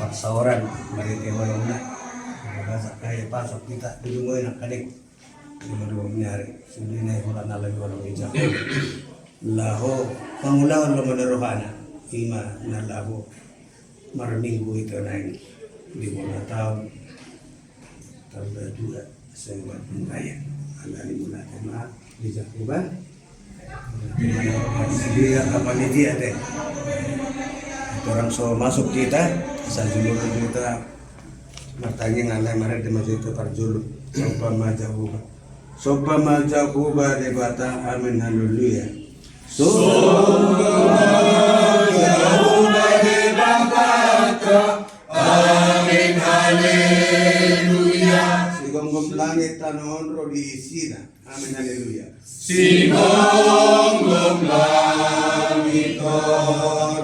kapsaoran marite walona basa kaya pasok kita dulu nak kadek dulu nyari sudine hola nalagi wala ija laho pangulawan lo menerohana ima nalaho marminggu itu naik di bola tahun juga saya buat raya ala dimulai tema di Jakuban dia kapan dia deh orang so masuk kita sajulu kita bertanya ngalai mare di masjid itu parjulu sopa majahuba de bata amin haleluya sopa majahuba de bata amin haleluya sigong langit tanon ro di isina amin haleluya sigong langit tanon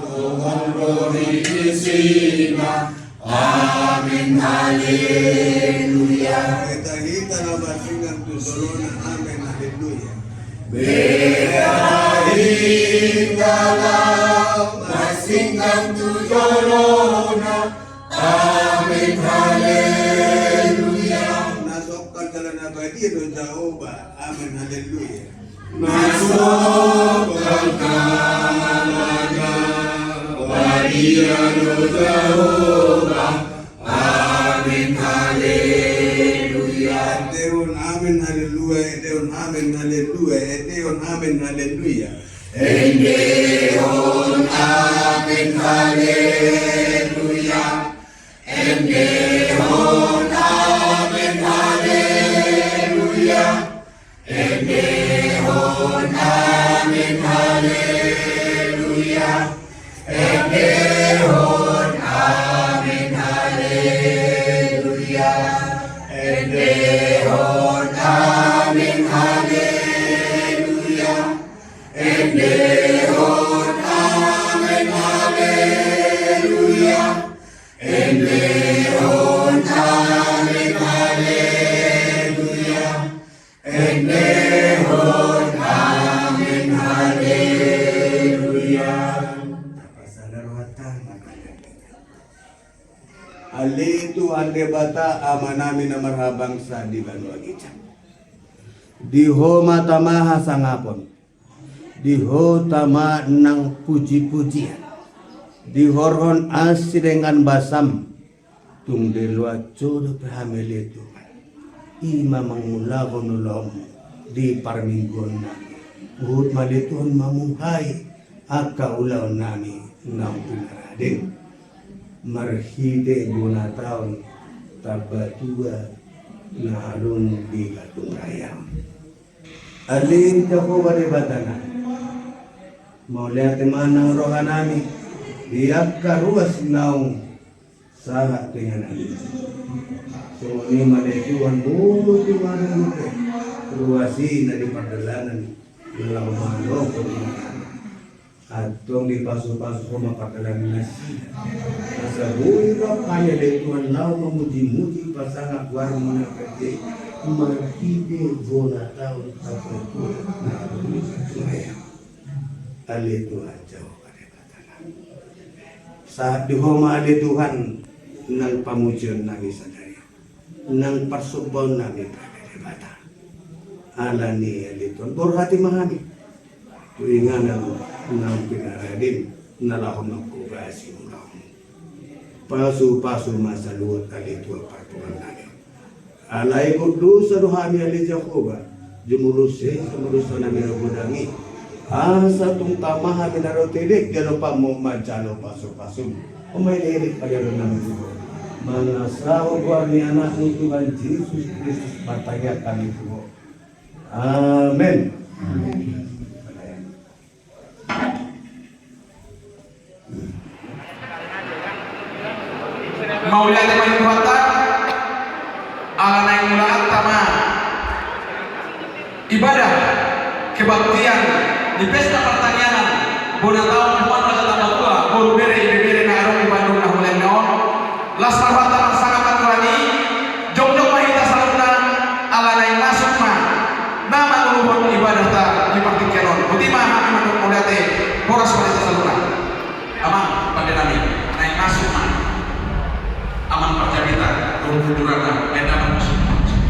ro di isina amin haleluya kita na masingang tusolona amin haleluya berahing dalam masingang tusolona amin haleluya nasok ka dalam abadi do Jehovah amin haleluya nasok ka dalam abadi do Jehovah amin haleluya Deon amin haleluya Deon amin haleluya Deon amin haleluya Deon amin haleluya Deon amin haleluya Deon amin haleluya Deon amin haleluya Deon amin haleluya Deon amin haleluya Deon amin haleluya Deon amin haleluya Alitu ande bata amanami na marhabang sa di banwagita. Diho matamaha sangapon. Diho tama ng puji-pujian. Dihorhon asirengan basam. Tung delwa jodo pahameletu. Ima mangulago nulom di parminggon nami. Uhud malituan mamuhay. Akaulaw nami ng pinaradin. Marhide guna taon tabatua na alun di katung rayam. Alin ako baribatana. Maulihat manang rohanami. Diyak karuas naong sahat dengan alin. So ni malituan buti manang ito. Ruasi na di pardalanan. Nalang manong kulinan. Atong di paso-paso ko mapadalang nasi. Sa buhay kaya letuan lau memuji-muji pasangan warmo na kete marhide gona taon tapatul na rumaya. Alitu ajaw kadebatanan. Sa duhoma alituhan ng pamujian namin sa dari. Ng parsubaw namin kadebatan. Ala ni alituan. Borhati mahami. Tuingan ng pinaradim na lahom ng kubasi mo lahom. Pasu-pasu masa luwat alitua patuan namin. Alay ko doon sa ruhami ali Jacoba, jumulus sa namin ang budangi. Sa itong tamaha minarotilik, gano'n pa mo madyalo pasu-pasu. O may lirik pa gano'n namin siguro. Mga sahog ni anak ni Tuhan Jesus Kristus pataya kami po. Amen. Maulia de Manuata Alanai Mulaat Tama ibadah kebaktian di pesta pertanian bona tahun Tuhan Raja Tabatua baru bere na arong di Bandung na huleng naon las marwata sangat aturani jong-jong mahita saluna alanai masuk ma nama luhur ibadah ta dipaktikan buti mah kami manuk mulia teh boras mahita saluna amang pada nami naik masuk ma Borobudur Medan musim hujan.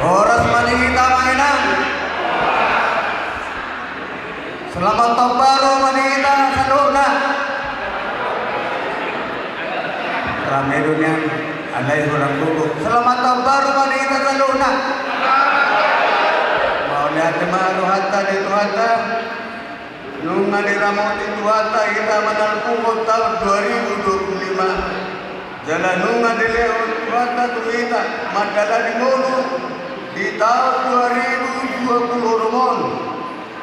Oras maningita mainang. Selamat tahun baru maningita saluna. Rame dunia alay orang dulu. Selamat tahun baru maningita saluna. Mau lihat malu hatta di Tuhata. Nung nadiramot di Tuhata kita menalpungkot tahun 2025. Jalan nung nadileon Tuhata Tuhita Mandala di Mulu di tahun 2020 rumon.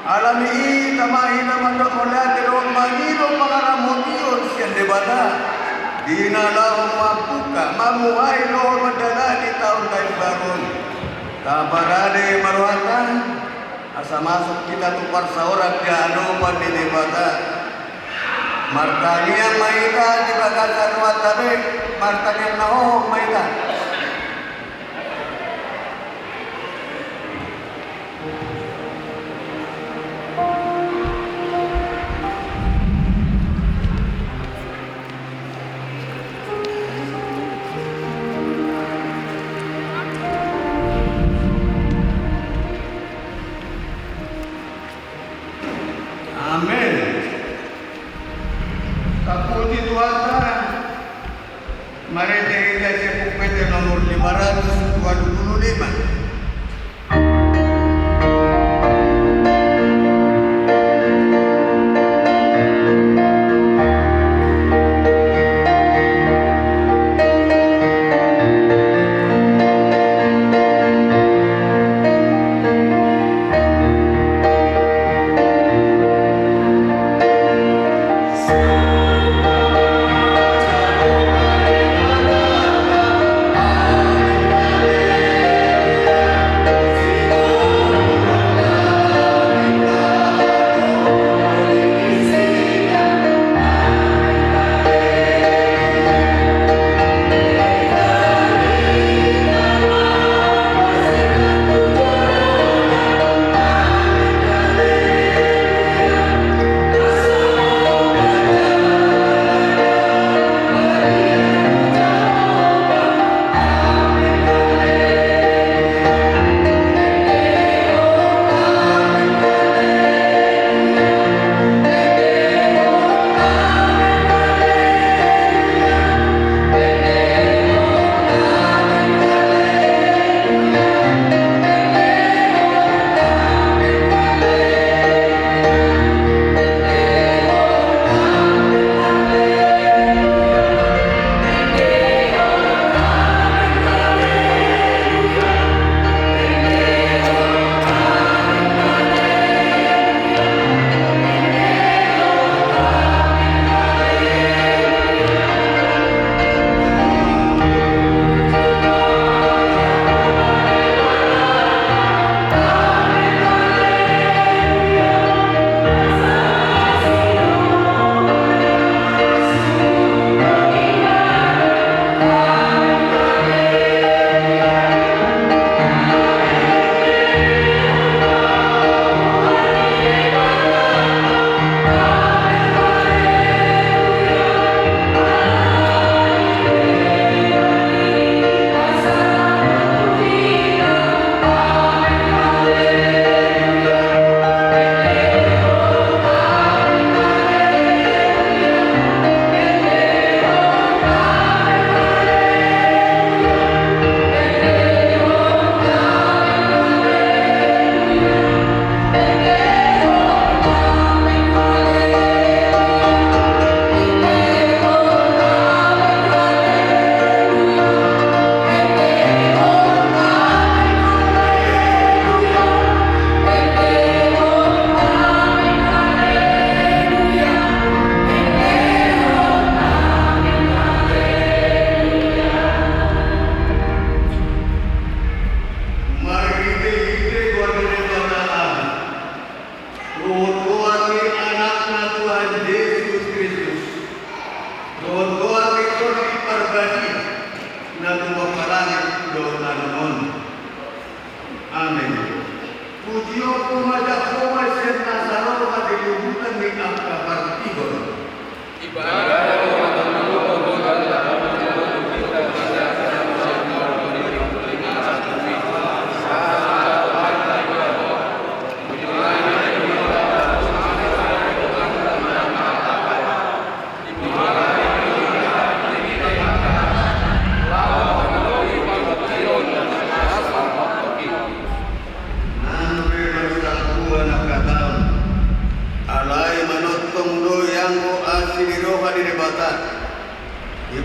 Alami tamahi naman na mula tirong manilo pangaramotiyot siya debata. Di na lang mapuka mamuhay noon madala di tahun kayo baron. Kaparade maruhatan asa masuk kita tupar sa orak di ano man dinibata. Martanian maita di bagal sa ruwatabe. Martanian na ho maita. Amin. Kaputi Tuhan, mari kita cek nomor 525.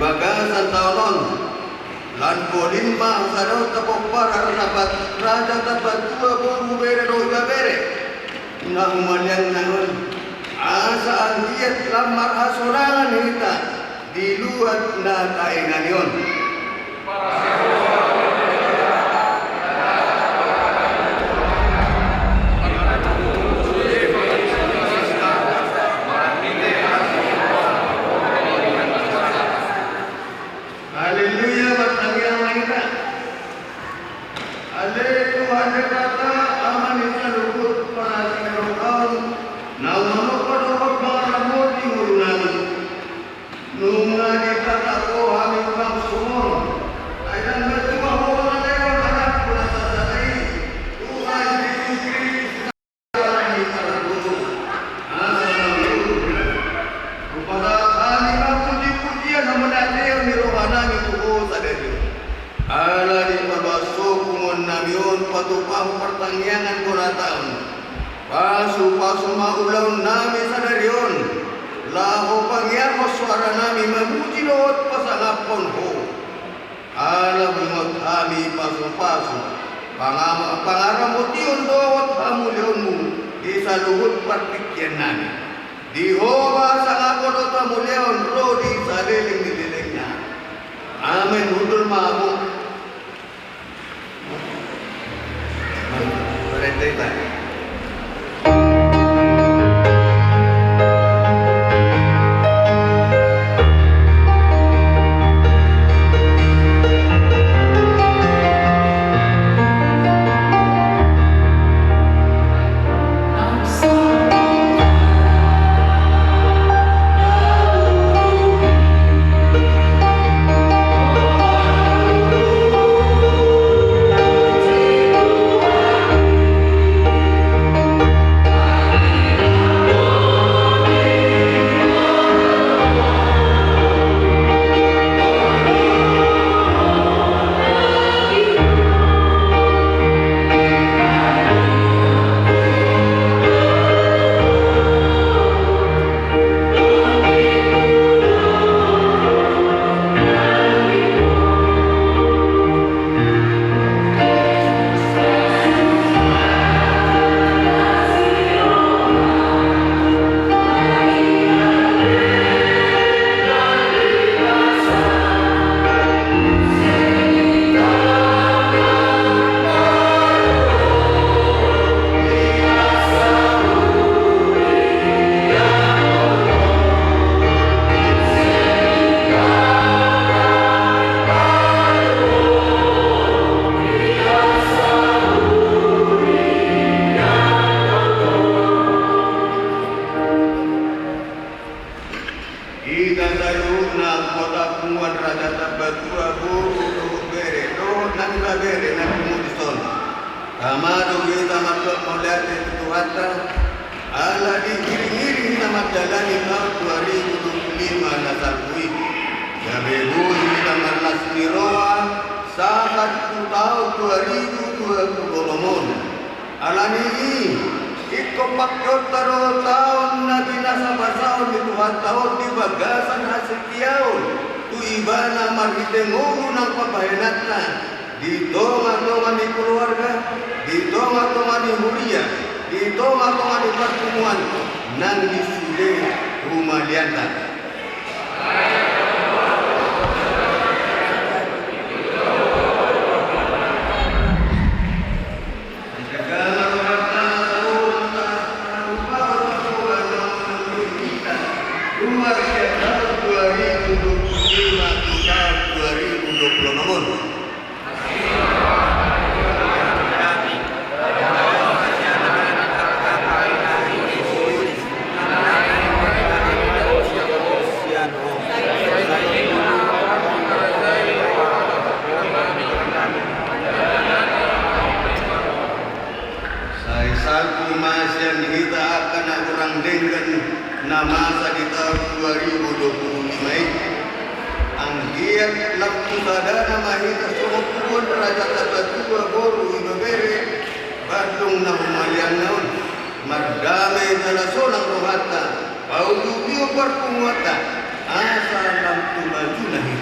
bagasan taonon lan bolimma sado tapok para rapat raja tabatua boru bere roja bere nang malian nangon asa andiat lamar asorangan hita di luar na kainganion. Haleluya, bertanya mereka. Haleluya, ada kata aman itu luput para sinarokal. Namun kodok maramut di murunani. Nunga di kata koha memang sumur. Ayat bercuma orang lewat anak pula sadari. Tuhan Yesus Kristus di kalaku. Haleluya. Kepada kami puji-pujian menadir di rohana itu sadari. Allah di pabasuk namion patupang pertangyangan kunataon. Pasu maulaw nami sadarion. Laho pangyamo suara nami memuji doot pasangapon ho. Allah bungot kami pasu. Pangaramution doot hamulionmu di saluhut partikyan nami. Di hoa sangapon o tamulion ro di saliling nililingnya. Amin hudul mamu. Berita. Kamado kita maklum melihat itu hatta ala digiring-giring nama jalani tahun 2025 nasal kui. Gabehu kita marlas miroa saat tahun 2020 alani iko pakyot taro tahun nabi nasabasahon itu tahun di bagasan hasil kiaun tu ibana marhitengulu ng papahenatna di tonga-tonga di keluarga, di tonga-tonga di huria, di tonga-tonga di pertemuan, nang di sude rumah lianta. Rumah lianta 2025 tahun 2020. Salku masih kita akan orang dengan nama di tahun 2025 anggiat lampu sadana nama kita suruh pun raja tabatua boru ibabere Bandung na humalian naon mardamay na solang rohata paudubiyo parpumuata asa lampu maju na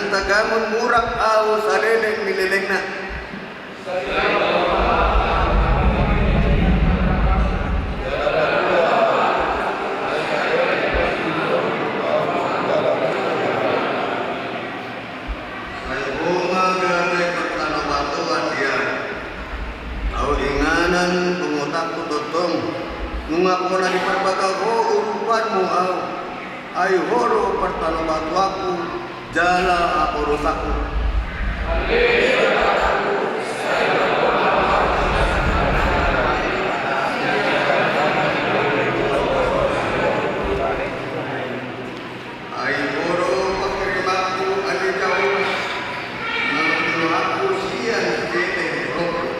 tagamun murak au saleleng milelengna. Mengaku di perbagaho urupanmu au ayo horo pertano batu aku jala aku rusaku ayo horo pakirimaku adi kau nangkulu aku sian kete roh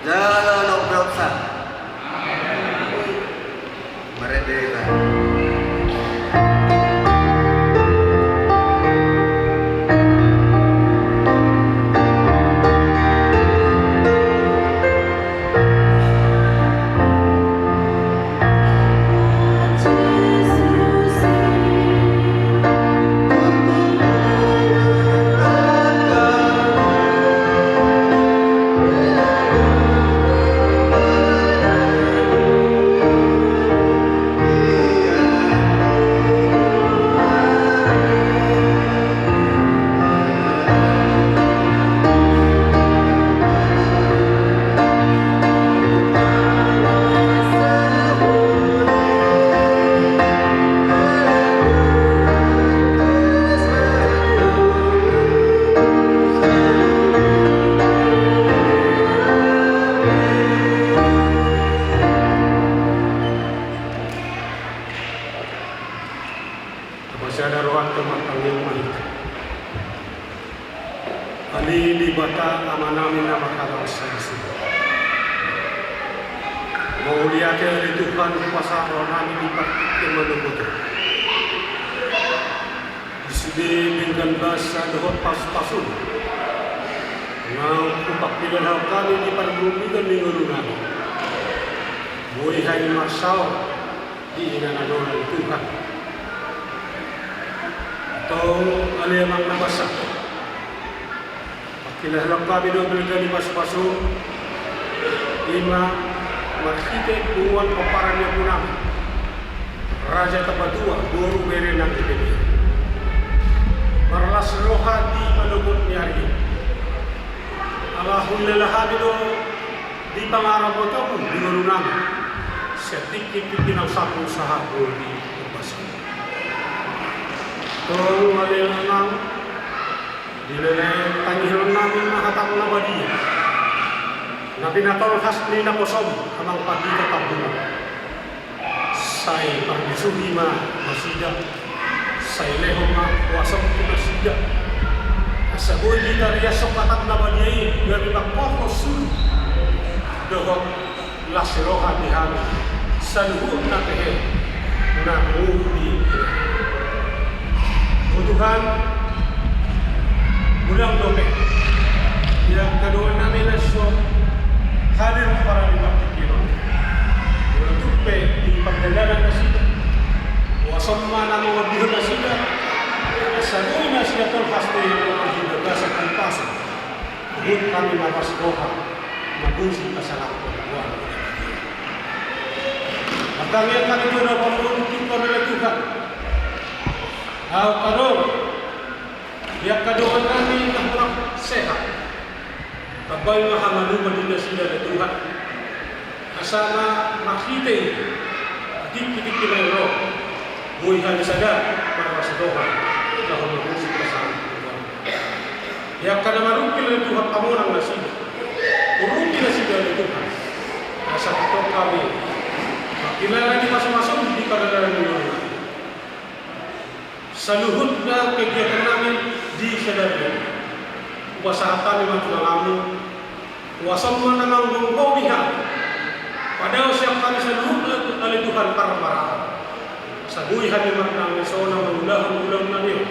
jalan obrosa merdeka. Masyada rohan kematangin malik Ali di bata amanamina makalang sasi Mauliake dari Tuhan kuasa rohani di praktik menunggu di sini dengan bahasa dohot pas-pasun Ngau kupak pilan kami di pargumi dan minggurunan Bui hai masal di ingana doa Tuhan atau alemang nabasa pakilah kami doa bergani pas-pasun lima marhite buwan paparannya punam Raja Tabatua guru bere nang ibedi marlas roha di malubut nyari Alhamdulillah hadido di pangarap ko pun di nurunang sedikit pinang sapu usaha ko di papasan tong malenang dilele tangiron namin mahatang nabadi na pinatol hasni na posom amang pagita tabungan say pagisuhima masida say lehoma wasam masida asaboy kita riasok katang nabadi gabi bakpokos dohok lasiroha dihan saluhut na tehe na ubi Tuhan ulang dope yang kedua namin asyo hadir para dimaktikiron untuk di pagdalanan na sila wasam mana mga bihon na sila asagoy na sila tolhaste yung mga hinagasan ang paso hut kami mapasroha mabusi pasalat ko magkangyan kami doon na pamuluntin ko na Tuhan karon yang kadoan kami ang kurang sehat tabay mahamaluma din na sila na Tuhan asama makita kitik kinayro buhay halisada para masadohan dahil magusip ka sa Tuhan yang kanamarungkil na Tuhan pamurang na sila urungkil na sila na Tuhan nasa ito kami makilala di masing-masing di kadalaran nyo saluhut na kegiatan namin di Sadarnya upasahan memang tulalamu uasam namang gungkomihan padahal siap kami saluhut oleh Tuhan para marah sabui hami makna mesona mengulang nanio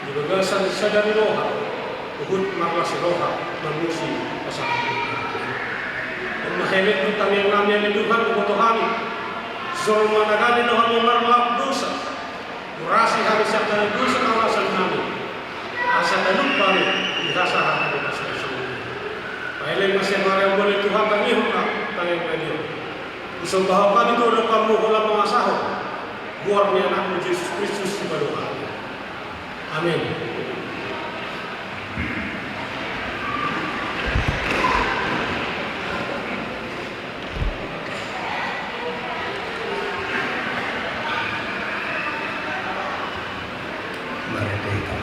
di bagasan sadari roha uhud marlas roha manusi pasal mahelet utang yang namanya Tuhan kebutuhani soal managali no hami marlap dosa murasi hami sakana dosa kawasan kami asa daluk kami dihasa hati pasal Paheleng masih marah boleh Tuhan kami hukam kami kami. Usung bahwa kami itu ada kamu dalam mengasah. Buarnya anak Yesus Kristus di berdoa. Amin. Mari kita.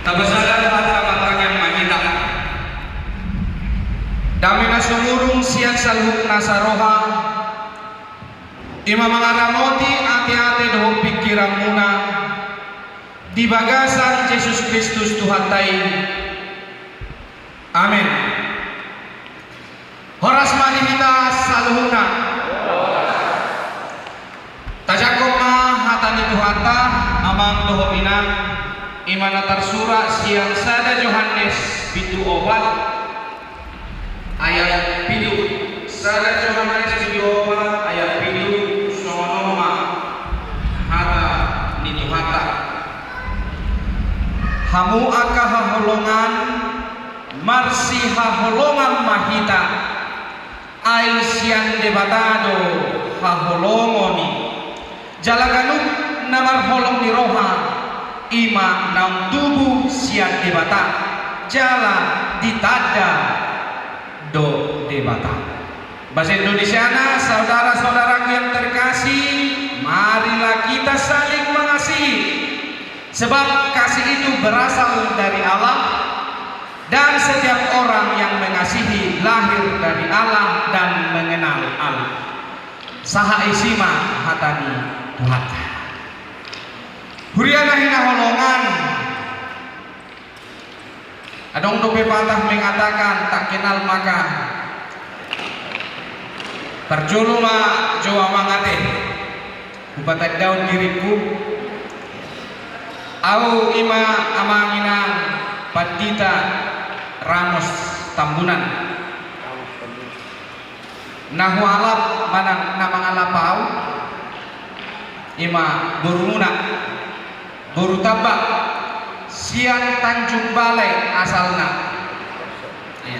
Tabasalan mata-mata yang mahita. Dami na sumurong siyan salhuk nasaroha. Ima mangaramoti ati-ati dohong pikiran muna. Di bagasan Yesus Kristus Tuhan tay. Amin. Horas manihita salhuna. Tajakom ma hatani Tuhan ta amang doho ina. Imana tarsura siang sada Yohanes bitu obat ayat pidu sada Yohanes bitu obat ayat pidu sonoma hata nitu hata hamu aka haholongan marsi haholongan mahita ay siang debatado haholongoni jalaganuk namar holong di roha ima nam tubuh siang debata jalan ditada do debata. Bahasa Indonesiana, saudara-saudaraku yang terkasih, marilah kita saling mengasihi sebab kasih itu berasal dari Allah dan setiap orang yang mengasihi lahir dari Allah dan mengenal Allah. Saha isima hatani Tuhan. Huriana hina holongan. Adong dope patah mengatakan tak kenal maka perjuluma jawa mangate upatad daun diriku au ima amanginan Pandita Ramos Tambunan nahu alap manang namang alapau ima burumuna Buru Tabak Sian Tanjung Balai asalna ya.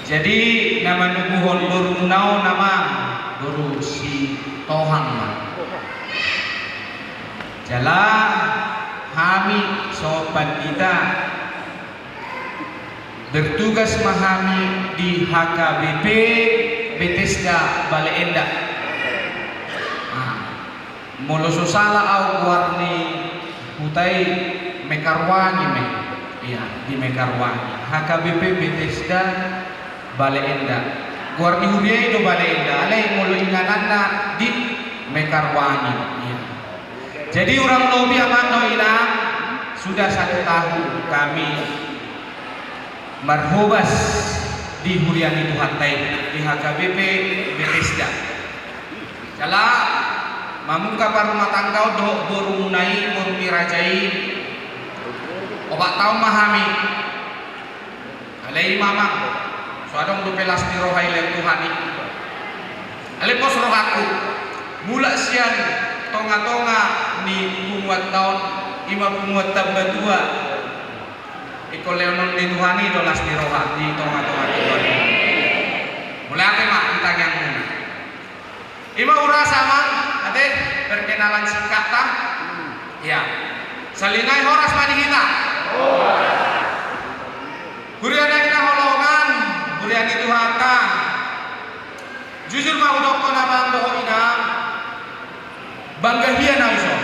Jadi nama nubuhon Buru Munau nama Buru si Tohang Jalan kami sobat kita bertugas memahami di HKBP BTC Bethesda Bale Endah. Molo susala au warni hutai Mekarwangi me. Iya, di Mekarwangi. HKBP Bethesda Bale Endah. Warni huriai do Bale Endah. Alai molo ingananna di Mekarwangi. Iya. Jadi orang lobi amano ina sudah 1 tahun kami marhobas di Huriani Tuhatai di HKBP Bethesda. Kala mamungka rumah tangga do boru munai boru mirajai obat tahu mahami alai mama suadong do pelas di rohai lem Tuhani alai pos rohaku mula sian tonga-tonga ni pumuat tahun 50 tambah 2 iko leonon di Tuhani do las di roha di tonga-tonga Tuhani mulai apa mak kita yang ima ura sama ade perkenalan singkat ta ya salingai horas mani kita Huriana kita holongan Huriani Tuhata jujur mau dokto nabang doho ina bangga hia na iso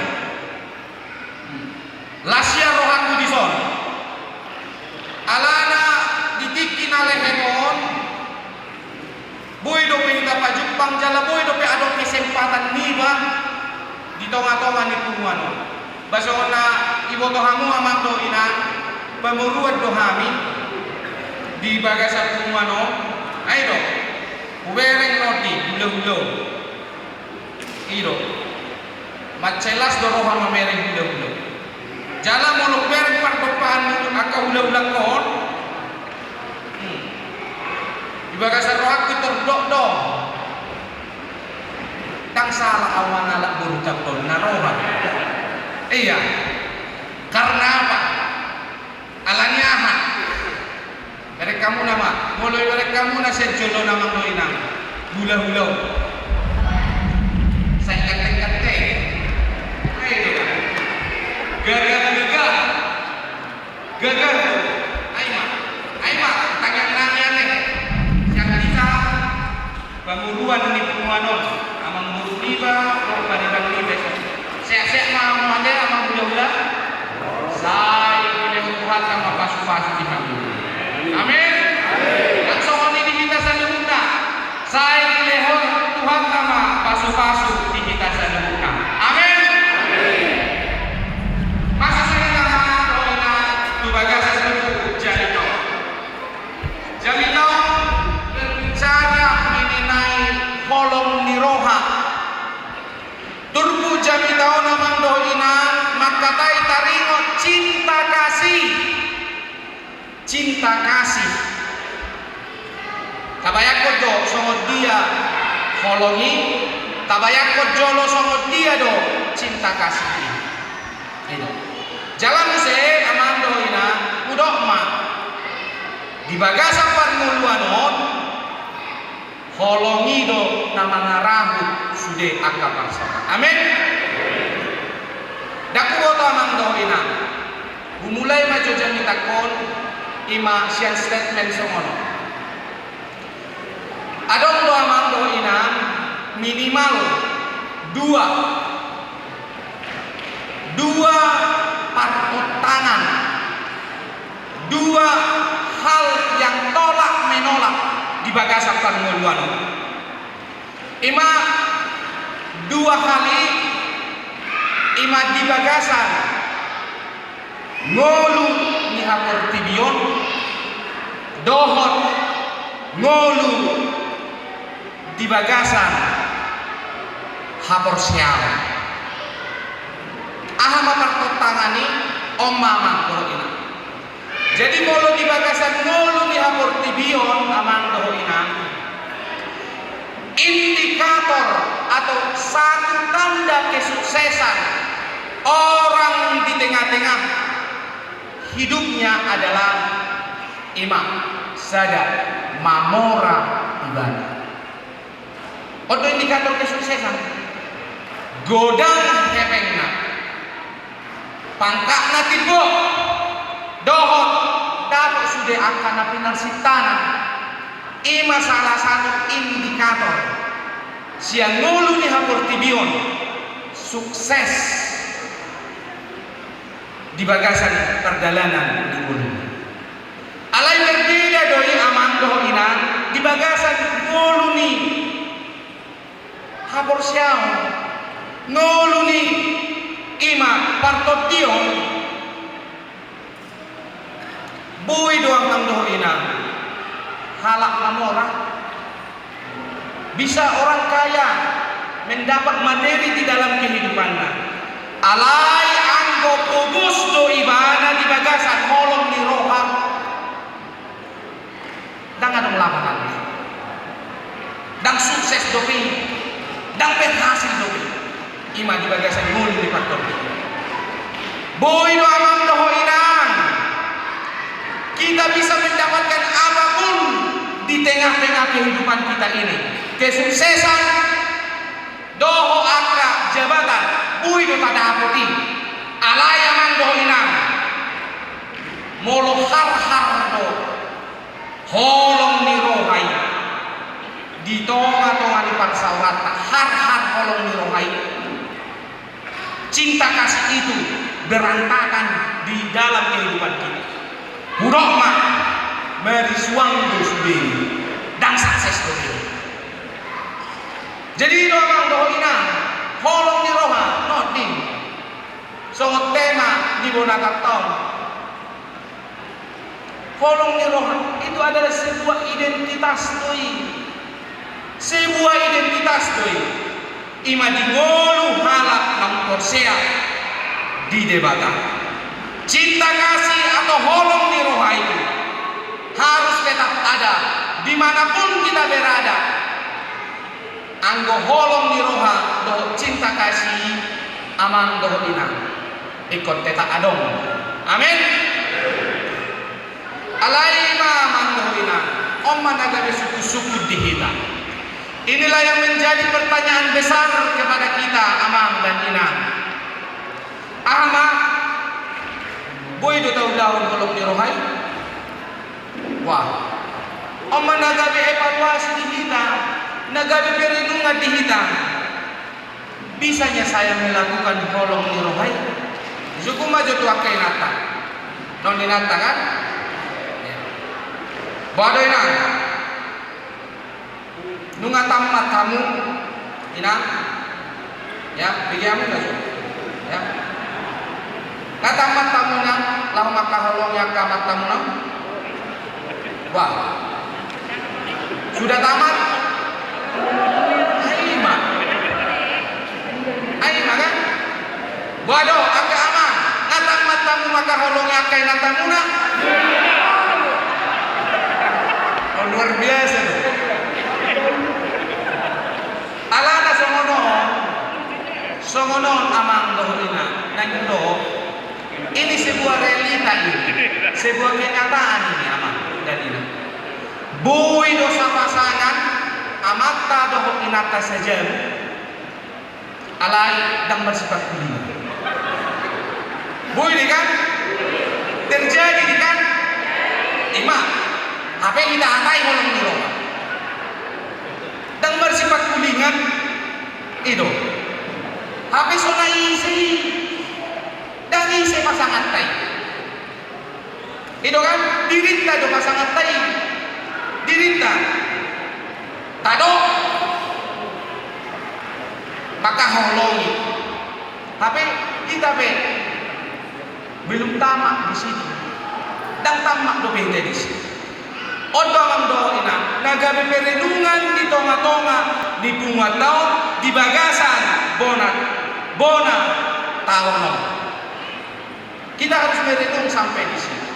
lasia rohanku dison alana ditiki na lehengon boy do pe kita pajupang jala boy do pe adong kesempatan niba di tonga-tonga ni pumuano basona ibo tohamu amang do ina pemuruan dohami di bagasa pumuano aido ubereng noti hulo-hulo iro macelas do roha mamereng hulo-hulo jala molok bereng par depan aka hulo-hulang kon Ibaga sa rohak itu terdok-dok tang salah awan alak burutak ton naroha iya karena apa alanya aha mereka kamu nama mulai mereka kamu na sejolo namang doinang hula-hula saya kate-kate ayo gagal aima tangan nanya pemuruan ni pumuanon amang muru niba o panibang niba sek-sek mau ada amang budak-budak saya boleh Tuhan sama pasu-pasu di hati amin langsung ini di kita sanumuna saya boleh Tuhan sama pasu-pasu di kita sanumuna amin masa saya nama doina tu bagasa seluruh jalito berbicara kolong niroha turbu jami tahu namang doina maka tai taringo cinta kasih tabayak kojo somot dia kolongi tabayak kojo lo somot dia do cinta kasih itu jalan se amang doina udok ma di bagasa parmuluanon holongi do nama ngarahu sude angka bangsa amin daku boto amang doina bumulai maju jami takon ima sian statement songono adong do amang doina minimal dua pertentangan dua hal yang tolak menolak di bagasan panguluan ima dua kali ima di bagasan ngolu ni hapor tibion dohot ngolu di bagasan hapor sial aha mapartotangani om mamang koro ina jadi molo di bagasan ngolu ni hapor tibion amang doho ina indikator atau satu tanda kesuksesan orang di tengah-tengah hidupnya adalah imam sadar mamora ibadah. Untuk indikator kesuksesan godang hepengna pangkakna tibo dohot dapat sudah akan napinar sitana ima salah satu indikator siang ngulu ni hapur tibion sukses di bagasan perjalanan di ngulu. Alai berbeda doi amang doh inang di bagasan ngulu ni hapur siang ngulu ni ima partotion bui doang nang doh inang halak namora. Bisa orang kaya mendapat materi di dalam kehidupannya. Alai anggo kubus do ibana di bagasan holong ni roha. Dang adong lapangan. Dang sukses dopi. Dang berhasil dopi. Ima di bagasan muli di faktor. Boy do amang doho inang. Kita bisa mendapatkan apapun di tengah-tengah kehidupan kita ini. Kesuksesan doho angka jabatan bui do tada putih alai amang doho inang molo har do holong ni rohai di tonga-tonga di parsaurata har holong ni rohai. Cinta kasih itu berantakan di dalam kehidupan kita. Hudok mak merisuang do sudeni dan sukses do. Jadi doang doh inang holong ni roha noding songot tema di bonakatong. Holong ni roha itu adalah sebuah identitas doi, sebuah identitas doi. Ima di ngolu halak nang korsea di debata. Cinta kasih atau holong ni roha itu harus tetap ada dimanapun kita berada. Anggo holong ni roha do cinta kasih amang do inang ikut tetap adong. Amin. Alai ma amang do inang omma nagare suku-suku dihita. Inilah yang menjadi pertanyaan besar kepada kita amang dan inang. Ama boy do tahu daun holong ni rohai. Wah. Omma nagare evaluasi dihita. Nagabi perenungan dihitam. Bisanya saya melakukan holong ni rohai. Suku maju tuakai nata. Non dinata kan? Badai nang. Nunga tamat kamu. Inang. Ya, bigiamu enggak suka. Ya. Katamat tamu nang lahu maka holong yang kamat tamu nang. Wah. Sudah tamat? Aima kan? Waduh, agak aman. Natang matamu maka holong yakai natamuna. Oh, luar biasa. Alana songonon amang dohina. Nangdo. Ini sebuah realita ini, sebuah kenyataan ini amang dan ini. Bui dosa pasangan amata doho inata saja alai dan bersifat kulina. Bui kan terjadi kan ima apa yang kita atai holong ni roh dan bersifat kulingan itu apa sona isi dan isi pasangan tai itu kan dirinta do pasangan tai dirinta tado maka holongi tapi kita belum tamak di situ dan tamak do bete di situ odong doina nagabe perenungan di tonga-tonga di bunga tahun di bagasan bona tahun kita harus merenung sampai di situ.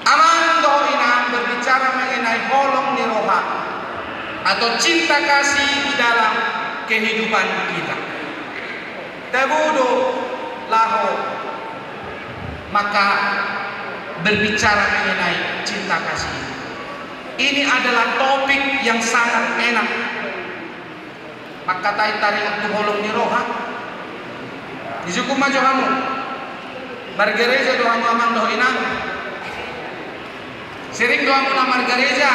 Aman doina berbicara mengenai holong ni roha atau cinta kasih di dalam kehidupan kita. Tebudo laho maka berbicara mengenai cinta kasih. Ini adalah topik yang sangat enak. Maka tarik waktu holong ni roha. Disukum maju kamu. Margereja doa amang doina. Sering doa mula margereja.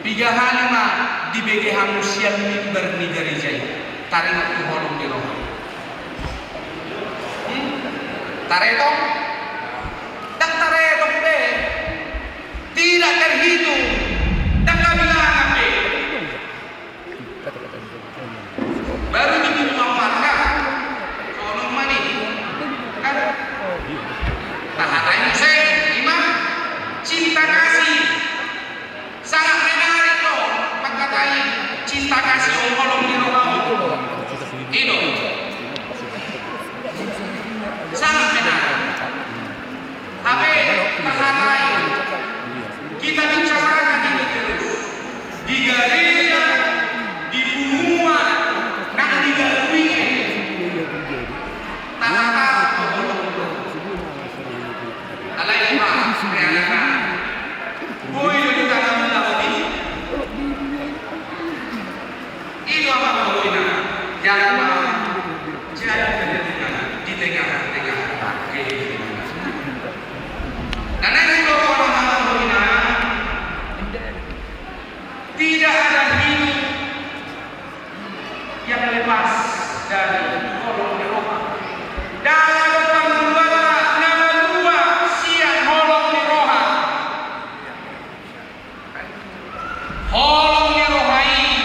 Piga halima di BG Hamusian mimbar ni dari jai. Taringat tu holong di roh. Taretong, tak taretong be, tidak terhitung, tak kabilangan be. Baru di rumah marga, kolom mani, kan? Tahanan Hussein, imam, cinta kasih, sangat menarik loh, pagkatai cinta kasih om kolom di roh. Itu sangat menarik. Tapi tahanan kita bicarakan ini terus di gereja, di pengumuman, nak dilalui tahanan alai pak realitas. Boy itu kita melakukan itu apa boyna? Jangan di tengah-tengah dan itu orang boyna tidak ada hidup yang lepas dari kolom Eropa. Dalam pembuatan nama dua siang kolom Eropa. Kolom Eropa ini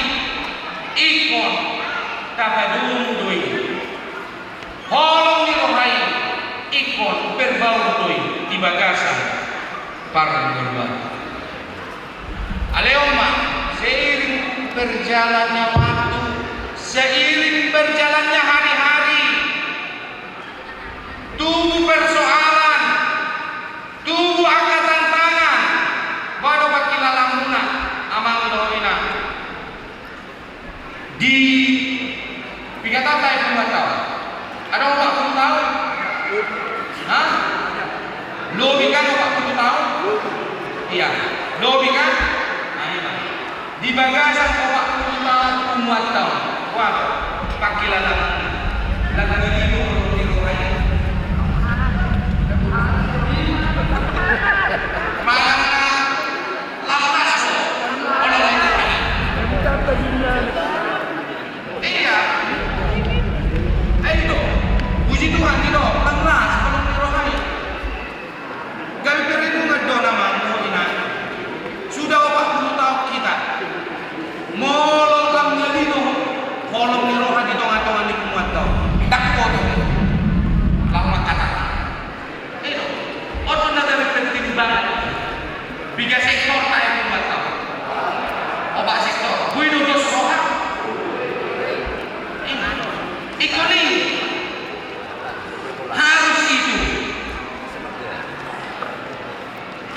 ikon tabadung doi. Kolom Eropa ini ikon berbau doi di bagasan para berbau. Aleoma seiring berjalannya waktu, seiring berjalannya hari-hari, tubuh persoalan, tubuh angkatan tangan, baru bakila lamuna amang doina di pikat apa yang kamu tahu? Ada orang kamu tahu? Hah? Lobi kan orang kamu tahu? Iya, lobi kan? Di bagasan bawa umat tahun, wah, pakilan lakukan ini di rumahnya. Mana lapas orang lain. Iya, ayo, puji Tuhan itu, langlas kalau di rumahnya. Kami perlindungan dona mana sudah 40 tahun kita. Molong lang ngalino kolong ni roha di tonga-tonga ni kumuat daw dakpo to lang makata ito oto na dari pertimbangan biga sektor tayo kumuat daw oba sektor buino dos roha ikoni harus itu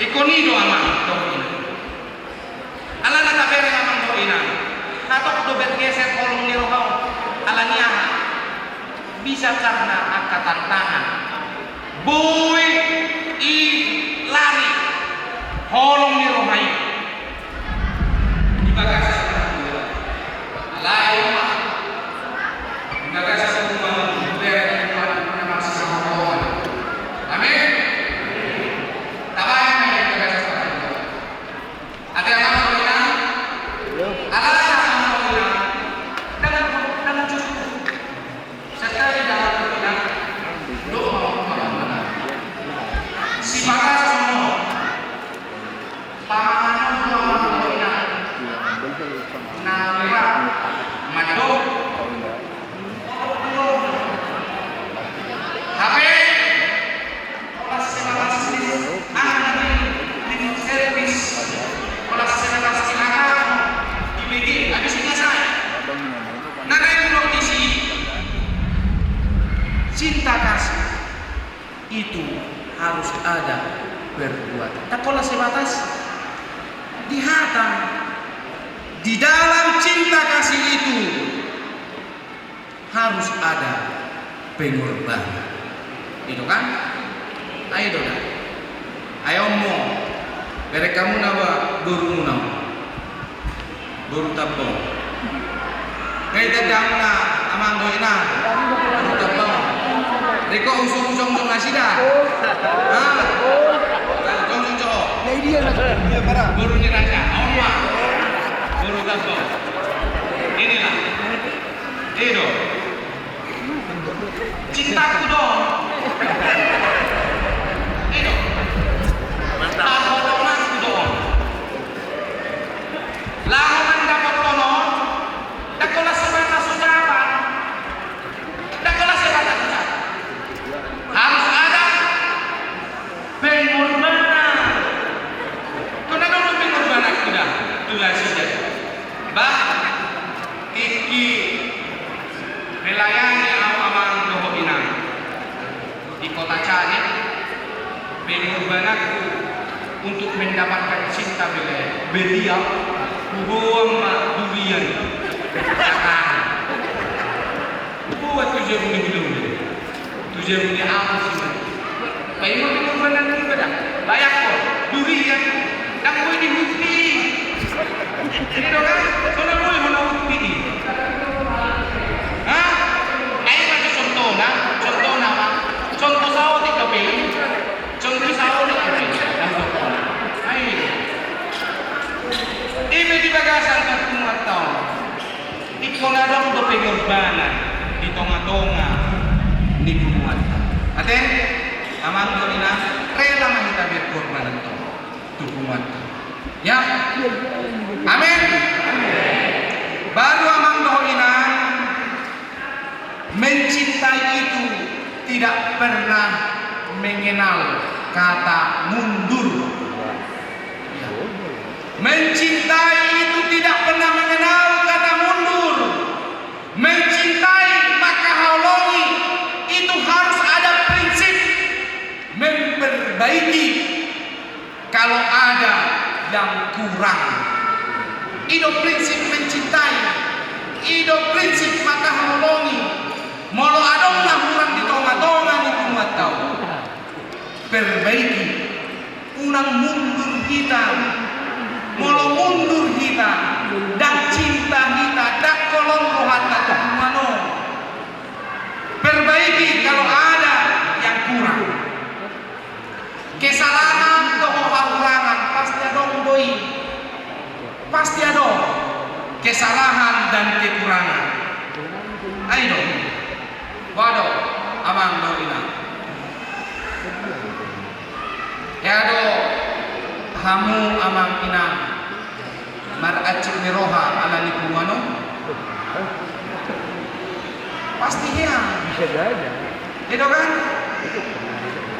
ikoni do aman do ala nakabere amang do ina natok do bergeser kolong ni rohaw alanya bisa karena angkatan tangan boy i lari kolong ni rohay di bagasi alay mah bagasi sa rumah bere na masih sama amin tabayan may bagasi sa ada yang cinta kasih itu harus ada perbuatan. Tak pola sebatas dihatang di dalam cinta kasih itu harus ada pengorbanan. Itu kan? Ayo dona, ayo mo, beri kamu nawa guru munam, guru tabong. Kayak kamu na amang doina, guru tabong. Riko usung-usung ngasih dah. Usung-usung. Guru nyerahnya, Allah. Lahu mendapat tono, dakola sebatas ucapan, dakola sebatas ucapan. Harus ada pengorbanan. Kenapa pengorbanan sudah saja. Bah, iki melayani awam doho inang di kota Cani, pengorbananku untuk mendapatkan cinta beliau buang durian buat tujuan apa sih? Baik mau pengorbanan juga dah, banyak kok durian, tak boleh dibukti. Ini dong kan, soalnya boleh mana bukti ini? Hah? Ayo macam contoh nama, contoh sahur di kafe, contoh sahur di kafe. Ayo, ini di bagasan terkuat tahu. Ikola dong do pengorbanan di tonga-tonga di kuat. Ate, amang dorina rela kita berkorban itu kuat. Ya, amin. Baru amang doina mencintai itu tidak pernah mengenal kata mundur. Ya. Mencintai itu tidak pernah mengenal kata mundur. Mencintai maka halongi itu harus ada prinsip memperbaiki kalau ada yang kurang. Itu prinsip mencintai. Itu prinsip maka halongi. Molo adong lah kurang di tonga-tonga ni kumat tahu. Perbaiki. Unang mundur kita. Molo mundur kita. Dan cinta kita. Dan kolong rohata kumano. Perbaiki kalau ada yang kurang. Kesalahan atau kekurangan pasti ada doi. Pasti ada kesalahan dan kekurangan. Ayo, waduh, amang doina. Ya do, hamu amang ina maracik miroha ala ni kumano. Pasti ya. Bisa aja. Itu kan?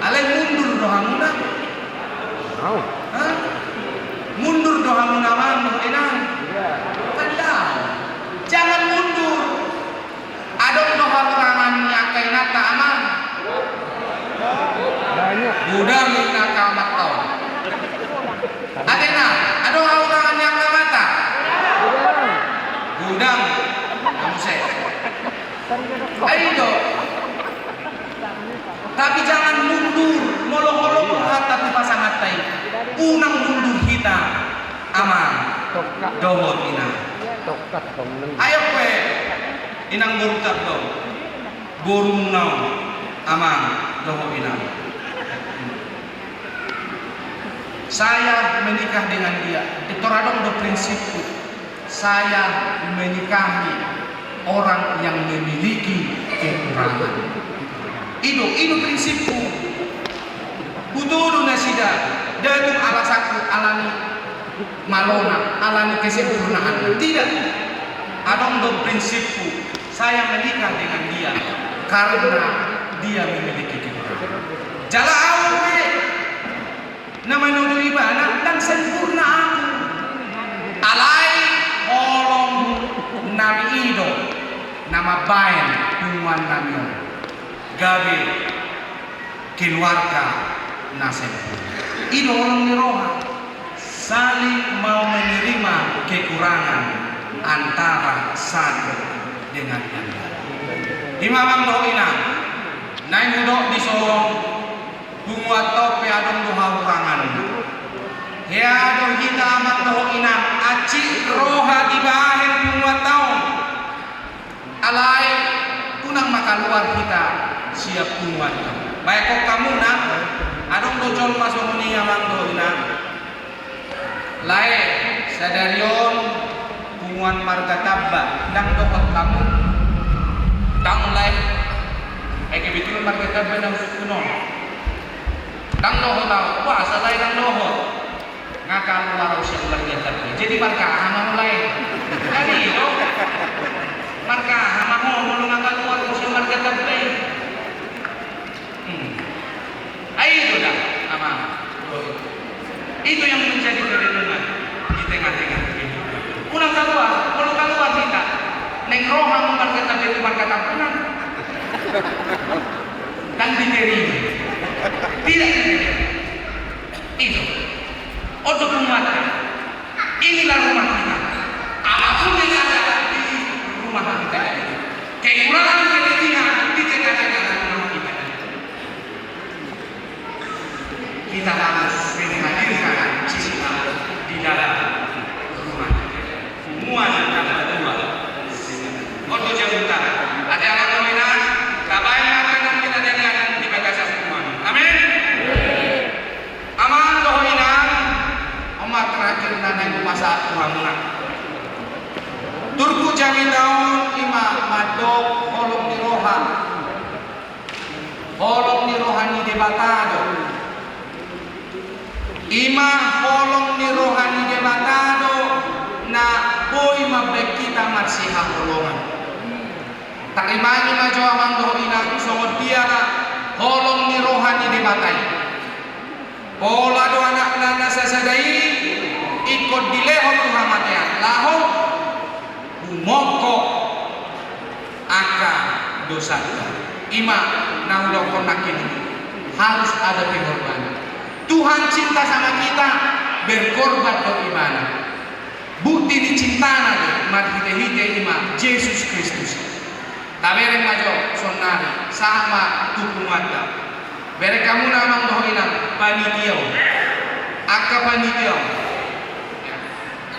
Alai mundur dohamuna. Mau. Hah? Mundur dohamuna manu enak. Tidak. Jangan mundur. Ada dohamurangan yang kainata aman. Banyak. Gudang ina kamat tau. Adena, ada dohamurangan yang kamata. Gudang. Kamu saya. Ayo. Tapi jangan mundur, molo-molo penghata tu pasangan tay. Unang mundur kita, aman. Dohor ina. Ayo pe, inang burukap do. Burung nau, aman. Dohor ina. Saya menikah dengan dia. Itu radong do prinsipku. Saya menikahi orang yang memiliki kekurangan. Itu prinsipku. Butuh nasida. Datung alasaku alani malona, alani kesempurnaan. Tidak. Adong do prinsipku. Saya menikah dengan dia karena dia memiliki kekurangan. Jala awe nama nuduh ibana dan sempurna aku. Alai olong nabi ido nama bain tuan nabi. Gabe keluarga nasib. Itu orang niroha saling mau menerima kekurangan antara satu dengan yang lain. Imamang doina, naik mudok disorong, bunga tope adong doha kurangan. Ya adong kita amat doina, acik roha di bahen bunga tahun. Alai unang maka luar kita. Siap kuat. Baik kok kamu nak, adong docol masuk ni amang do nak. Lae sadarion punguan marga tabba dang dokot kamu. Dang lae. Kebetulan marga tabba dang kuno. Dang doho tahu. Wah, salai dang doho. ngakal warau si keluarga tapi jadi marka hama mulai kali itu marka hama mau ngakal warau si keluarga tapi itu dah hama itu yang menjadi kerenungan di tengah-tengah kehidupan. Pulang keluar, kalau keluar kita neng roha marka tapi itu marka tampunan dan diterima tidak diterima itu untuk umatnya. Inilah rumah kita. Apapun yang ada di rumah kita ini, kekurangan kelebihan di tengah-tengah rumah kita ini, kita harus menghadirkan cinta di dalam rumah kita. Semua yang berdua. Untuk jam utara. Ada yang mengenal kabar yang kita dengar di Bagasan semua. Amin. Aman dohinan umat terakhir nanai masa Tuhan. Turku jami daun ima madok holong ni rohan. Holong ni rohani debatado. Ima holong ni rohani debatado na boy mabek kita marsiha holongan. Tarimani majo amang dohinan songod biara holong ni rohani debatai. Pola do anak nana sasadai ikut dilehok Tuhan matian laho umoko aka dosa ima naudo konakin harus ada pengorbanan. Tuhan cinta sama kita berkorban do ibadah. Bukti dicintana mat hite ima Yesus Kristus. Tabereng majo sonari sama tukumata. Bere kamu namang dohinan panitia, akka panitia.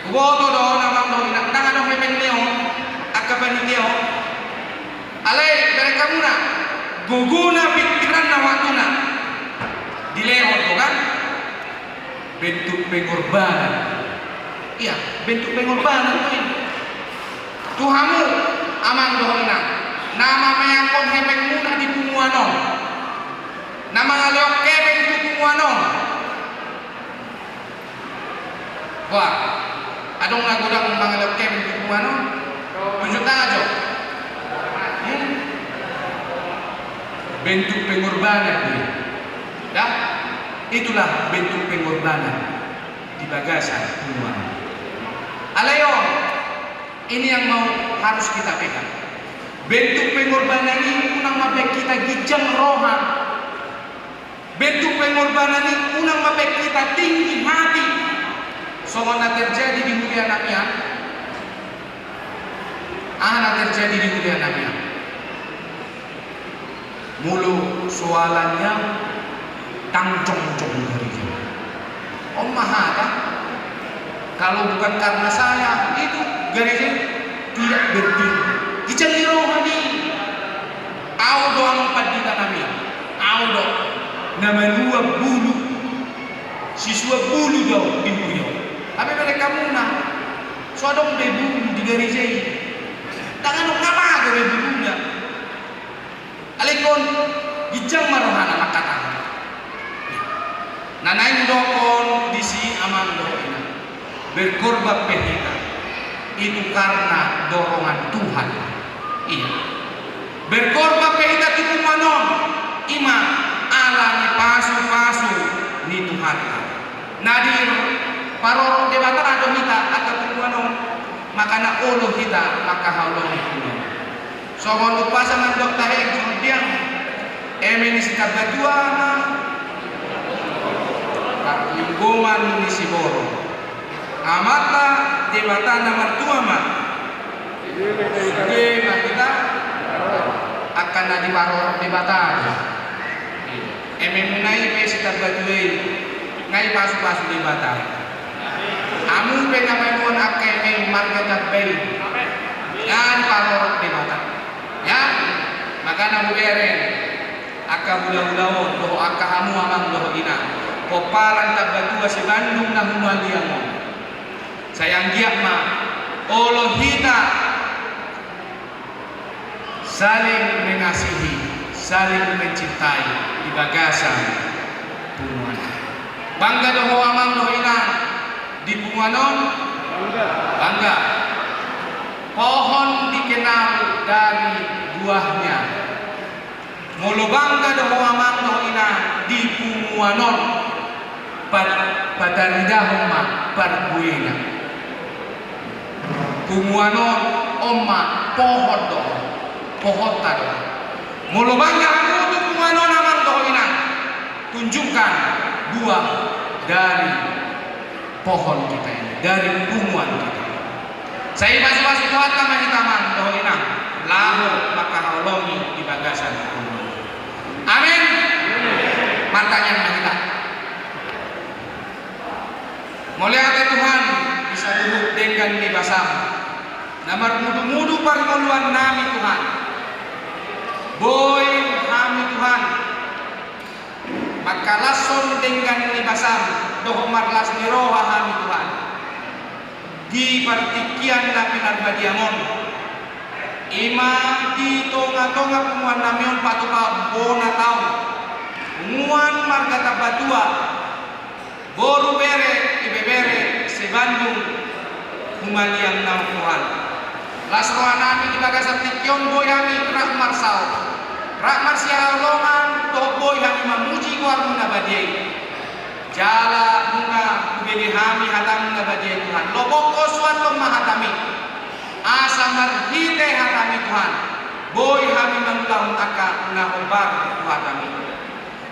Goto do namang dohinan, nang ano memeng neo, akka panitia. Alay bere kamu na, guguna pikiran na watuna. Dilehor to kan? Bentuk pengorbanan. Iya, bentuk pengorbanan itu. Tuhamu amang dohinan, nama meyakon hepeng muna di pumuanon. Nama ngaleok kebeng tukunguanon. Wah, adong nagodang mangaleok kebeng tukunguanon. Tunjuk aja. Bentuk pengorbanan dia. Ya, itulah bentuk pengorbanan di Bagasan Pumuanon. Alayo, ini yang mau harus kita pegang. Bentuk pengorbanan ini unang mabek kita gijang rohan. Bentuk pengorbanan ini unang mabek kita tinggi hati. Soalnya terjadi di mulia namanya. Terjadi di mulia namanya. Mulu soalannya tangcong-cong dari dia. Om mahata. Kalau bukan karena saya itu garisnya tidak berdiri. Ijali rohani. Audo ang padita namin. Audo. Nama dua bulu siswa bulu daw di mulia. Tapi mereka muna suadong de bulu di garisay. Tangan ngapa gare bulunya. Alikon gijang marohana makata. Nanay dokon disi amang doina. Berkorban pehita. Itu karena dorongan Tuhan. Iya. Berkorban pehita itu manon. Ima ala ni pasu-pasu ni Tuhan. Nadir parorong debatan ado kita atau kuano makana olo kita maka haulong kuno. Songon lupa sama dok tahe kemudian emeni sikap gadua na lingkungan ni siboro. Amata debatan nomor 2 mah. Jadi kita akan ada parorong debatan. Emenai pe sikap gadue ngai pasu-pasu debatan. Amu pe namayon akeme marga tabel. Yan parorong debatan. Ya, maka namu eren aka bulau-bulau doh aka hamu amang doh ina. Koparan tabatua si Bandung na humaliamo. Sayang giak ma Olohita saling mengasihi, saling mencintai di Bagasan Pumuanon. Bangga doho amang doho ina Di Punguanon bangga. Pohon dikenal dari buahnya. Molo bangga doho amang doho ina di Punguanon padaridahoma parbuena. Punguanon oma pohon doho, pohon tado. Molo bangga anu di Punguanon amang doho ina tunjukkan buah dari pohon kita ini, dari bunguan kita. Saya masuk Tuhan kama hitaman doho inang lalu maka haulongi di bagasan bunguan. Amin. Martanya mahita. Mulia Tuhan bisa duduk dengan di basam. Namar mudu-mudu parmoluan nami Tuhan. Boy kami Tuhan. Maka lason dengan di basam doho marlas niroha kami Tuhan. Di partikian na pinarbadiamon. Ima di tonga-tonga punguan namion patuka bona taon. Punguan margata batua. Boru bere ibebere sebandung humaliang nam Tuhan. Lasroa nami di bagasan tikion boy kami rahmar sao. Rahmar siaulongan toh boy kami mamuji kuarmu nabadiai. Jala bunga kubeli hami hatam nabadiai Tuhan. Loboko suatu mahatami. Asa marhite hatami Tuhan. Boy kami mangulang taka nahobar Tuhan kami.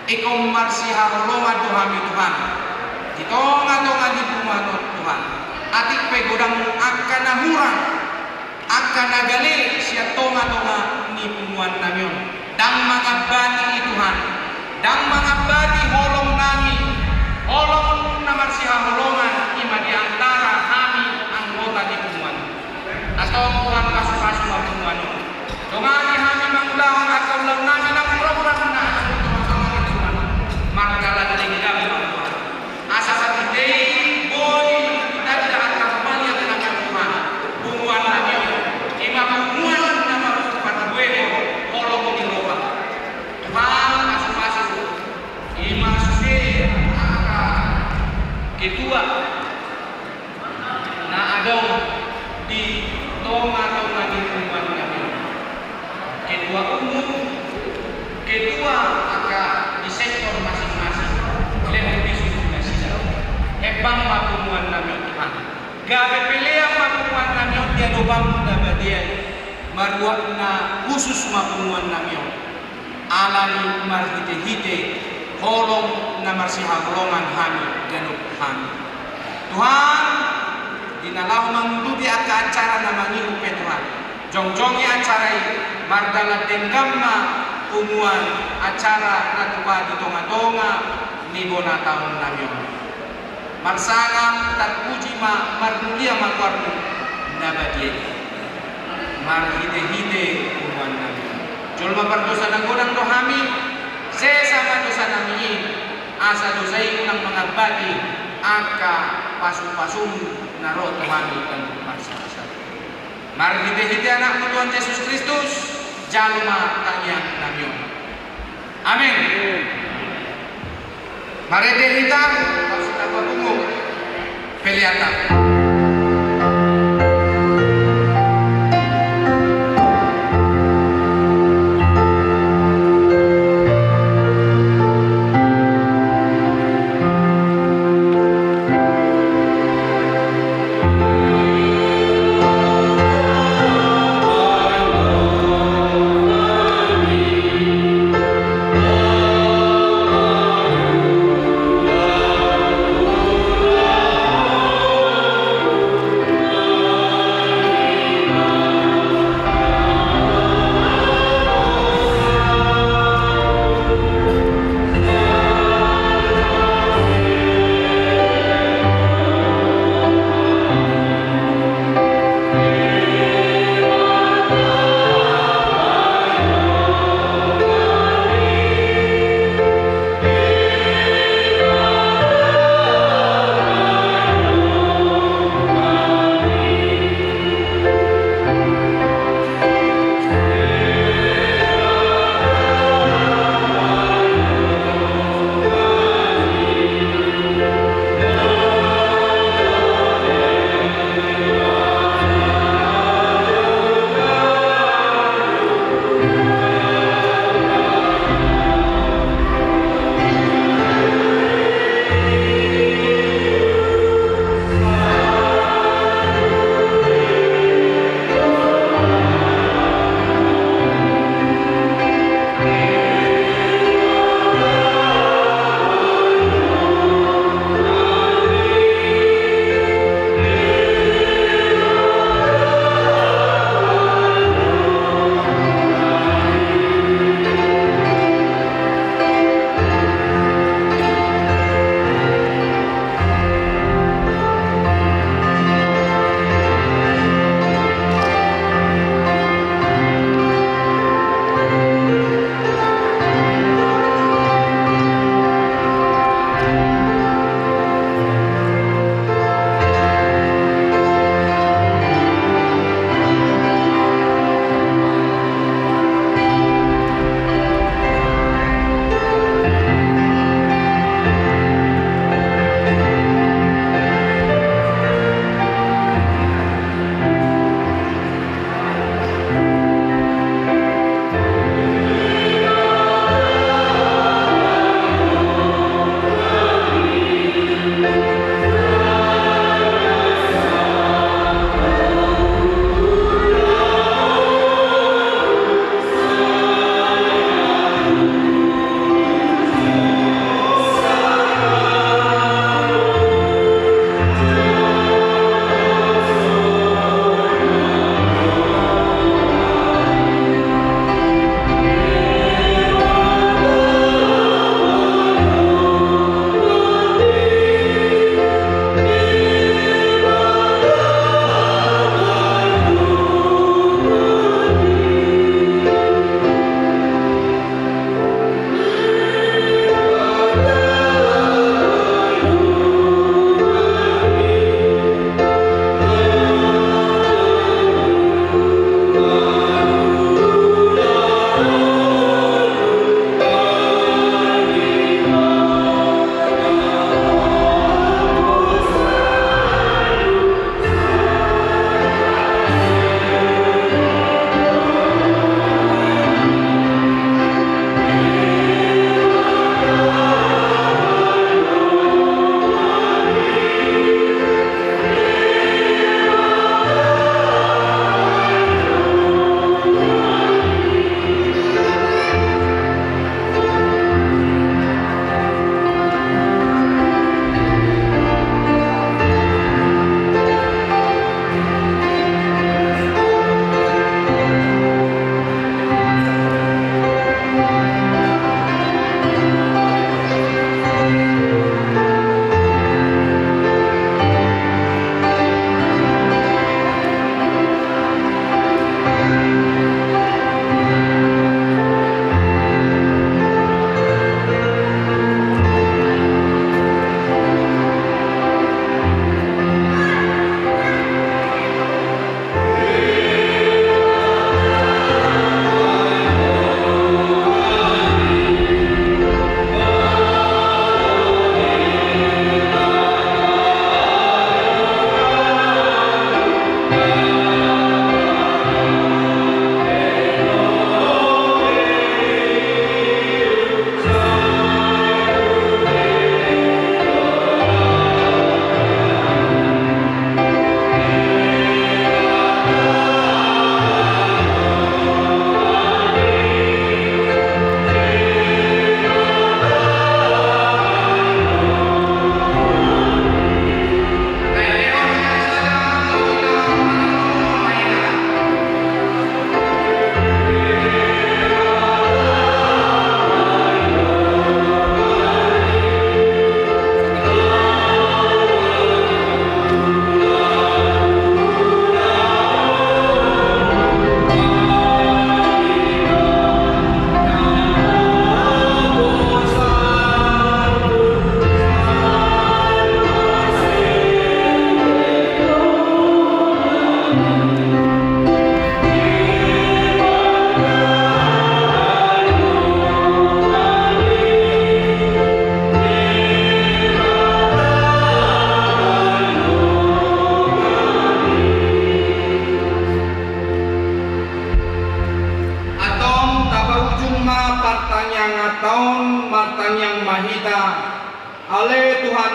Ikom marsiha holongan Tuhan Tuhan. Tonga-tonga di Punguanon Tuhan. Atik pegodang akan nahurang, akan nagali siya tonga-tonga ni Punguan namion. Dang mangabati Tuhan, dang mangabati holong nami, holong naman siya holongan ima di antara kami anggota di Punguan. Atau Tuhan kasu-kasu ng Punguan. Tungani kami mangulahang at kaulang namin ang program na tonga-tonga ni Tuhan. Magdala-daling kami Tuhan. Asa satidei boy dari dahat kampanya dengan Tuhan bunguan lagi ima bunguan nama patuwego holong di roba Tuhan asu-asu ima susi aka ketua na adong di tonga-tonga di bunguan kami ketua umum ketua aka di sektor masing-masing lebih ebang mapunguan namin Tuhan. Gabi pilih mapunguan namin dia dobang na badian. Maruak na khusus mapunguan namin. Alani marhite-hite holong na marsihagolongan kami ganun kami. Tuhan, dinalau mangdubi aka acara na mangiup Tuhan. Jong-jongi acara mardala denggama punguan acara na tupa di tonga-tonga ni bona taon namin. Marsanga terpuji marmulia makwarmu nabadiai marhide-hide umuan nabi jolma perdosa nanggodang rohami sesama dosa nami asa dosai unang mengabadi aka pasum-pasum naro rohami dan marsa-marsa marhide-hide anak Tuhan Yesus Kristus jalma tanya namion amin. Mari kita tunggu peliatan.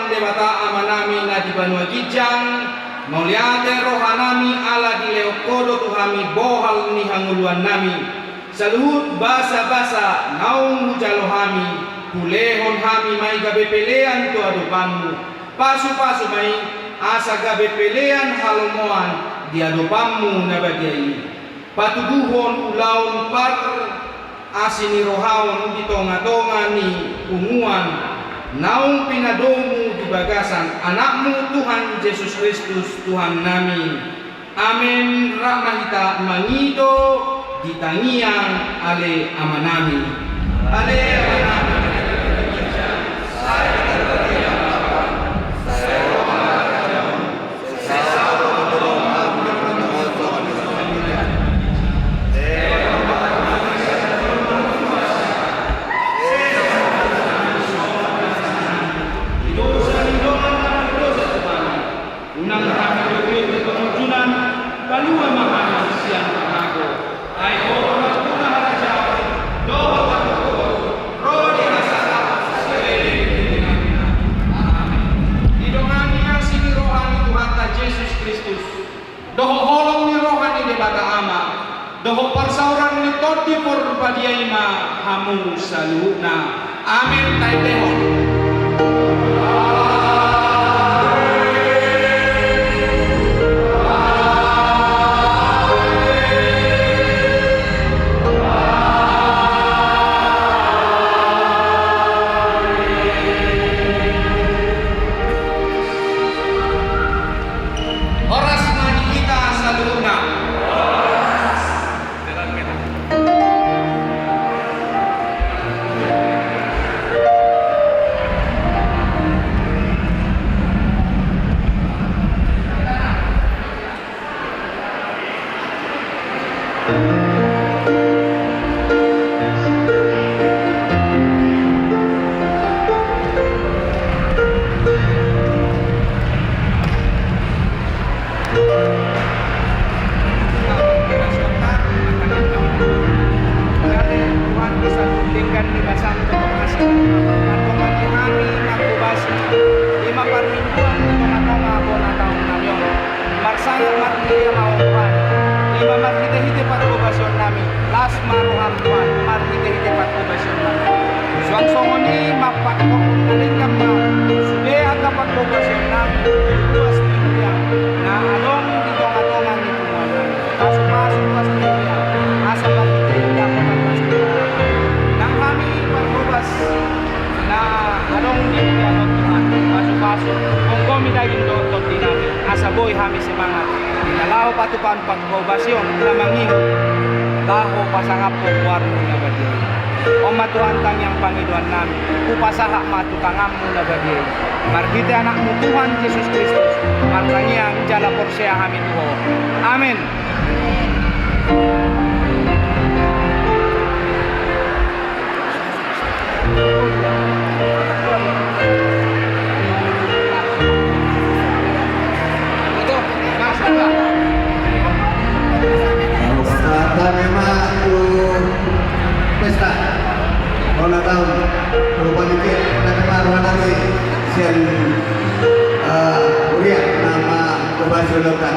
taon debata amanami na di banua gijang mauliate rohanami ala di leokodo tuhami bohal ni hanguluan nami saluhut basa-basa naung hujalohami kulehon hami mai gabe pelean tu adupanmu pasu-pasu mai asa gabe pelean halomoan di adupanmu nabadiai patuduhon ulaun par asini rohaon di tonga-tonga ni unguan naung pinadomu di bagasan anakmu Tuhan Yesus Kristus Tuhan nami amin rahmahita mangido di tangiang ale amanami ale amanami doho holong ni rohani de bata ama doho parsauran ni toti por padiaima hamu saluna amin taitehon boy kami semangat dinalaw patupan pagkobasyon lamangin daho pasangap po warno na badi o matuhantang yang Panginoon namin upasaha matutangam mo na badi margite anak mo Tuhan Jesus Kristus martanyang jala porsya kami tuho amen. Pesta Rona tahun perubahan dikit pada Rona lagi sian Uriah nama kebasi lokat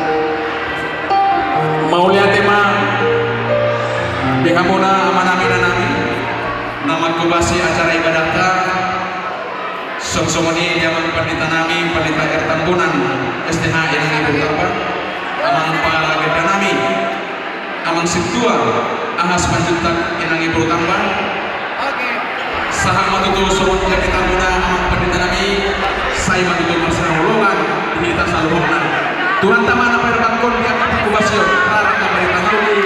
maulia tema bihamuna amanami nanami nama kebasi acara ibadata songsongoni dia pandita nami pandita ertambunan STH yang ibu apa amang para gede nami amang situa ahas panjutak inang ibu tambah saham matutu sumut yang kita guna amang pandita nami saya matutu masalah ulungan kita saluhna Tuhan taman apa yang bakon yang kubasyon rara kamaritan tuli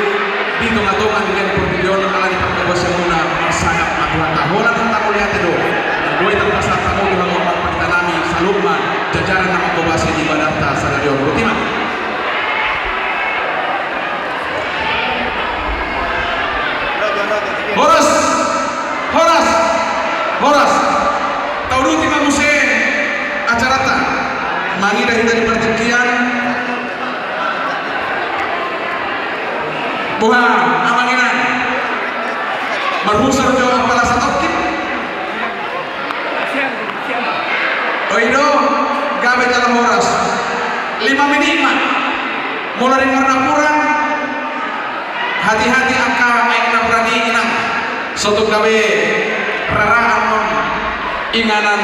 dito ngatungan dengan pemilion ala di pagkabasyon muna masagap na Tuhan tahunan ang takulihan tido doy ng pasat tamu Tuhan mo pagpagta nami sa luma jajaran ng pagkabasyon ibadata sa radyo Rutima Horas Horas Horas tahun Rutima musim acarata mangi dari pertikian Tuhan amanginan marhusar jawab pala sa tokit Oido mulai warna kurang hati-hati angka main berani inang suatu gawe raraan inganan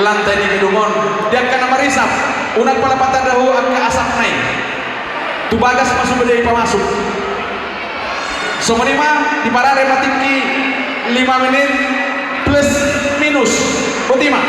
lantai di gedungon dia kena marisap unak palapatan dahu angka asap naik tu bagas masuk bedai pamasuk so menima di parare matingki 5 menit plus minus Ultima